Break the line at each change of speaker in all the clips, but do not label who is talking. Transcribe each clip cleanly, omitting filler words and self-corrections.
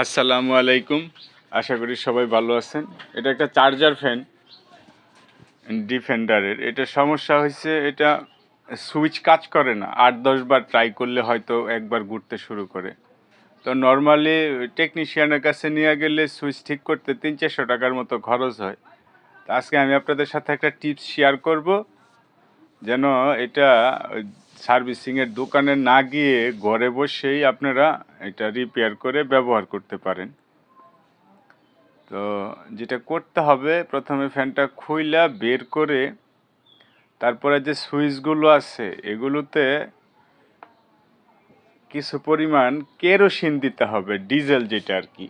আসসালামু আলাইকুম। আশা করি সবাই ভালো আছেন। এটা একটা চার্জার ফ্যান ডিফেন্ডারের। এটা সমস্যা হয়েছে, এটা সুইচ কাজ করে না। ৮-১০ বার ট্রাই করলে হয়তো একবার ঘুরতে শুরু করে। তো নর্মালি টেকনিশিয়ানের কাছে নিয়ে গেলে সুইচ ঠিক করতে ৩00-৪০০ টাকার মতো খরচ হয়। তো আজকে আমি আপনাদের সাথে একটা টিপস শেয়ার করব, যেন এটা সার্ভিসিংয়ের দোকানে না গিয়ে ঘরে বসেই আপনারা এটা রিপেয়ার করে ব্যবহার করতে পারেন। তো যেটা করতে হবে, প্রথমে ফ্যানটা খুইলা বের করে তারপরে যে সুইচগুলো আছে এগুলোতে কিছু পরিমাণ কেরোসিন দিতে হবে, ডিজেল যেটা আর কি।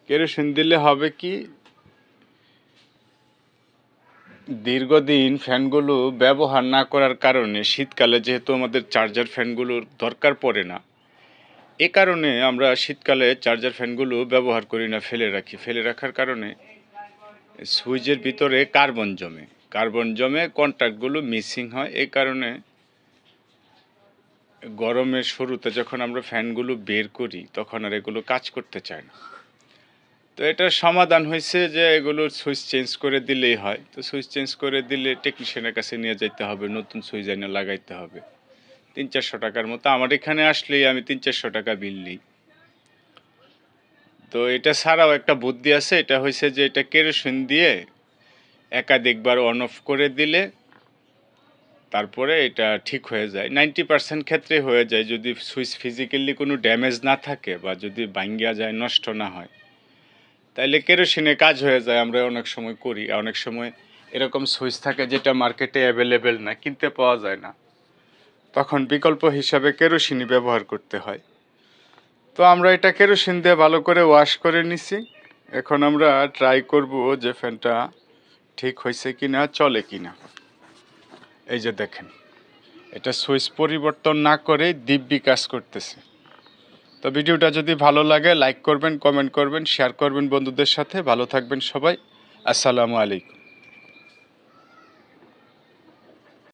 কেরোসিন দিলে হবে কি, দীর্ঘদিন ফ্যানগুলো ব্যবহার না করার কারণে শীতকালে যেহেতু আমাদের চার্জার ফ্যানগুলোর দরকার পড়ে না, এ কারণে আমরা শীতকালে চার্জার ফ্যানগুলো ব্যবহার করি না, ফেলে রাখার কারণে সুইচের ভিতরে কার্বন জমে কন্ট্যাক্টগুলো মিসিং হয়। এই কারণে গরমের শুরুতে যখন আমরা ফ্যানগুলো বের করি তখন আর এগুলো কাজ করতে চায় না। তো এটার সমাধান হয়েছে যে এগুলোর সুইচ চেঞ্জ করে দিলেই হয়। তো সুইচ চেঞ্জ করে দিলে টেকনিশিয়ানের কাছে নিয়ে যেতে হবে, নতুন সুইচ এনে লাগাইতে হবে ৩00-৪০০ টাকার মতো। আমার এখানে আসলেই আমি ৩00-৪০০ টাকা বিল নিই। তো এটা ছাড়াও একটা বুদ্ধি আছে, এটা হয়েছে যে এটা কেরোসিন দিয়ে একাধিকবার অন অফ করে দিলে তারপরে এটা ঠিক হয়ে যায়। 90% ক্ষেত্রে হয়ে যায়, যদি সুইচ ফিজিক্যালি কোনো ড্যামেজ না থাকে বা যদি ভাঙ্গিয়া যায়, নষ্ট না হয়, তাইলে কেরোসিনে কাজ হয়ে যায়। আমরা অনেক সময় করি, অনেক সময় এরকম সুইচ থাকে যেটা মার্কেটে অ্যাভেলেবেল না, কিনতে পাওয়া যায় না, তখন বিকল্প হিসাবে কেরোসিনই ব্যবহার করতে হয়। তো আমরা এটা কেরোসিন দিয়ে ভালো করে ওয়াশ করে নিছি। এখন আমরা ট্রাই করব যে ফ্যানটা ঠিক হয়েছে কিনা, চলে কিনা। এই যে দেখেন, এটা সুইচ পরিবর্তন না করে দিব্যি কাজ করতেছে। তো ভিডিওটা যদি ভালো লাগে লাইক করবেন, কমেন্ট করবেন, শেয়ার করবেন বন্ধুদের সাথে। ভালো থাকবেন সবাই। আসসালামু আলাইকুম।